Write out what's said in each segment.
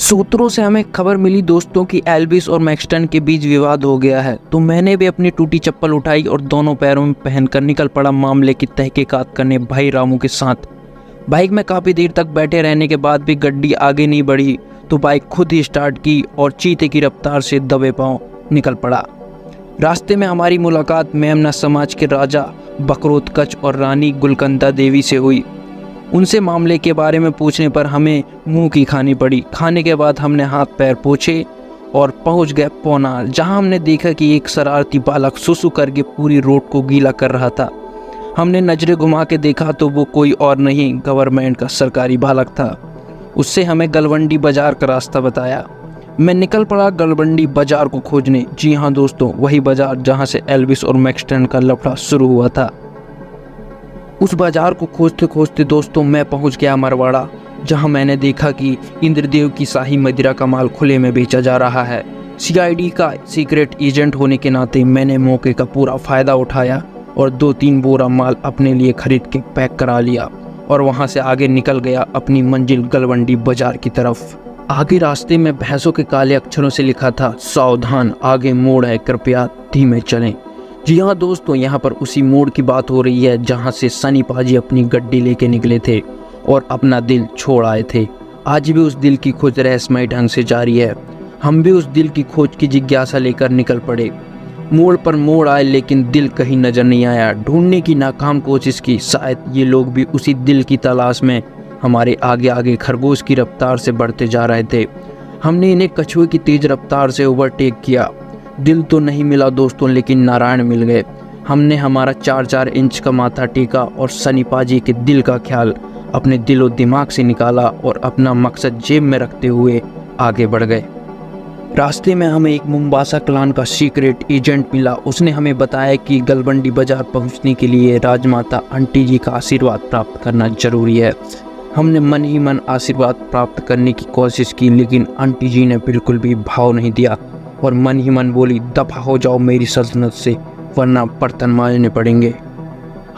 सूत्रों से हमें खबर मिली दोस्तों कि एल्विस और मैक्सटन के बीच विवाद हो गया है। तो मैंने भी अपनी टूटी चप्पल उठाई और दोनों पैरों में पहनकर निकल पड़ा मामले की तहकीकात करने भाई रामू के साथ। बाइक में काफ़ी देर तक बैठे रहने के बाद भी गड्डी आगे नहीं बढ़ी तो बाइक खुद ही स्टार्ट की और चीते की रफ्तार से दबे पांव निकल पड़ा। रास्ते में हमारी मुलाकात मेमना समाज के राजा बकरोत्कच और रानी गुलकंदा देवी से हुई। उनसे मामले के बारे में पूछने पर हमें मुंह की खानी पड़ी। खाने के बाद हमने हाथ पैर पोंछे और पहुंच गए पौनार, जहां हमने देखा कि एक शरारती बालक सुसु करके पूरी रोड को गीला कर रहा था। हमने नजरें घुमा के देखा तो वो कोई और नहीं, गवर्नमेंट का सरकारी बालक था। उससे हमें गलवंडी बाजार का रास्ता बताया। मैं निकल पड़ा गलवंडी बाजार को खोजने। जी हाँ दोस्तों, वही बाजार जहाँ से एल्विस और मैक्सटन का लफड़ा शुरू हुआ था। उस बाजार को खोजते खोजते दोस्तों मैं पहुंच गया मरवाड़ा, जहां मैंने देखा कि इंद्रदेव की शाही मदिरा का माल खुले में बेचा जा रहा है। सीआईडी का सीक्रेट एजेंट होने के नाते मैंने मौके का पूरा फायदा उठाया और 2-3 बोरा माल अपने लिए खरीद के पैक करा लिया और वहां से आगे निकल गया अपनी मंजिल गलवंडी बाजार की तरफ। आगे रास्ते में भैंसों के काले अक्षरों से लिखा था, सावधान आगे मोड़ है, कृपया धीमे चलें। जी हाँ दोस्तों, यहाँ पर उसी मोड़ की बात हो रही है जहाँ से सनी पाजी अपनी गड्डी लेके निकले थे और अपना दिल छोड़ आए थे। आज भी उस दिल की खोज रहस्यमय ढंग से जारी है। हम भी उस दिल की खोज की जिज्ञासा लेकर निकल पड़े। मोड़ पर मोड़ आए लेकिन दिल कहीं नजर नहीं आया। ढूंढने की नाकाम कोशिश की, शायद ये लोग भी उसी दिल की तलाश में हमारे आगे आगे खरगोश की रफ्तार से बढ़ते जा रहे थे। हमने इन्हें कछुए की तेज रफ्तार से ओवरटेक किया। दिल तो नहीं मिला दोस्तों, लेकिन नारायण मिल गए। हमने हमारा 4-4 इंच का माथा टेका और सनी पाजी के दिल का ख्याल अपने दिलो दिमाग से निकाला और अपना मकसद जेब में रखते हुए आगे बढ़ गए। रास्ते में हमें एक मुंबासा क्लान का सीक्रेट एजेंट मिला। उसने हमें बताया कि गलवंडी बाजार पहुंचने के लिए राजमाता आंटी जी का आशीर्वाद प्राप्त करना जरूरी है। हमने मन ही मन आशीर्वाद प्राप्त करने की कोशिश की, लेकिन आंटी जी ने बिल्कुल भी भाव नहीं दिया और मन ही मन बोली, दफा हो जाओ मेरी सल्तनत से, वरना बर्तन मांजने पड़ेंगे।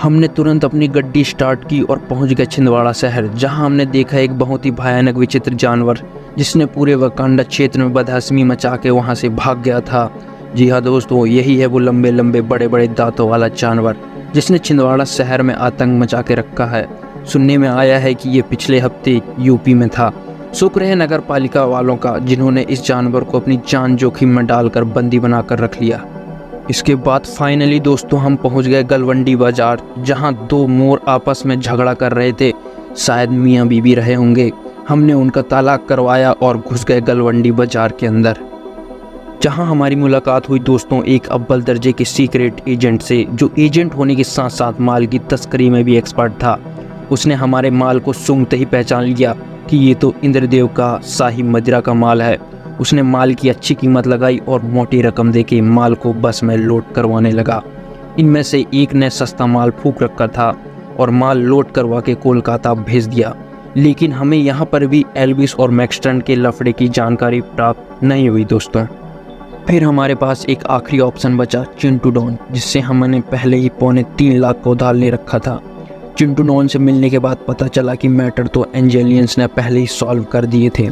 हमने तुरंत अपनी गड्डी स्टार्ट की और पहुंच गए छिंदवाड़ा शहर, जहां हमने देखा एक बहुत ही भयानक विचित्र जानवर जिसने पूरे वकांडा क्षेत्र में बदहज़मी मचा के वहां से भाग गया था। जी हाँ दोस्तों, यही है वो लंबे लंबे बड़े बड़े दांतों वाला जानवर जिसने छिंदवाड़ा शहर में आतंक मचा के रखा है। सुनने में आया है कि ये पिछले हफ्ते यूपी में था। शुक्र है नगर पालिका वालों का, जिन्होंने इस जानवर को अपनी जान जोखिम में डालकर बंदी बनाकर रख लिया। इसके बाद फाइनली दोस्तों हम पहुंच गए गलवंडी बाजार, जहां 2 मोर आपस में झगड़ा कर रहे थे। शायद मियां बीबी रहे होंगे। हमने उनका तालाक करवाया और घुस गए गलवंडी बाजार के अंदर, जहां हमारी मुलाकात हुई दोस्तों एक अव्वल दर्जे के सीक्रेट एजेंट से, जो एजेंट होने के साथ साथ माल की तस्करी में भी एक्सपर्ट था। उसने हमारे माल को सूंघते ही पहचान लिया कि ये तो इंद्रदेव का शाही मदिरा का माल है। उसने माल की अच्छी कीमत लगाई और मोटी रकम देके माल को बस में लोड करवाने लगा। इनमें से एक ने सस्ता माल फूंक रखा था और माल लोड करवा के कोलकाता भेज दिया। लेकिन हमें यहाँ पर भी एल्विस और मैक्सटन के लफड़े की जानकारी प्राप्त नहीं हुई दोस्तों। फिर हमारे पास एक आखिरी ऑप्शन बचा, चिंटू डॉन, जिससे हमने पहले ही 3.25 लाख का उधार ले रखा था। चिंटू डॉन से मिलने के बाद पता चला कि मैटर तो एंजेलियंस ने पहले ही सॉल्व कर दिए थे।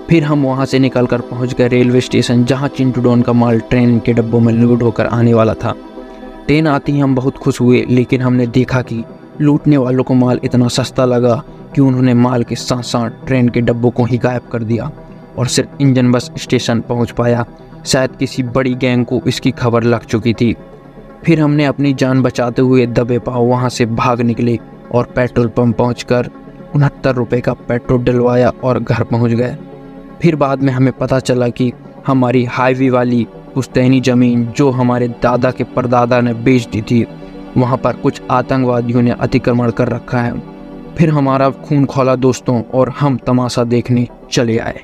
फिर हम वहां से निकलकर पहुंच गए रेलवे स्टेशन, जहां चिंटू डॉन का माल ट्रेन के डब्बों में लोड होकर आने वाला था। ट्रेन आती ही हम बहुत खुश हुए, लेकिन हमने देखा कि लूटने वालों को माल इतना सस्ता लगा कि उन्होंने माल के साथ साथ ट्रेन के डब्बों को ही गायब कर दिया और सिर्फ इंजन बस स्टेशन पहुँच पाया। शायद किसी बड़ी गैंग को इसकी खबर लग चुकी थी। फिर हमने अपनी जान बचाते हुए दबे पाँव वहाँ से भाग निकले और पेट्रोल पंप पहुंचकर 69 रुपये का पेट्रोल डलवाया और घर पहुंच गए। फिर बाद में हमें पता चला कि हमारी हाईवे वाली पुश्तैनी ज़मीन, जो हमारे दादा के परदादा ने बेच दी थी, वहाँ पर कुछ आतंकवादियों ने अतिक्रमण कर रखा है। फिर हमारा खून खौला दोस्तों और हम तमाशा देखने चले आए।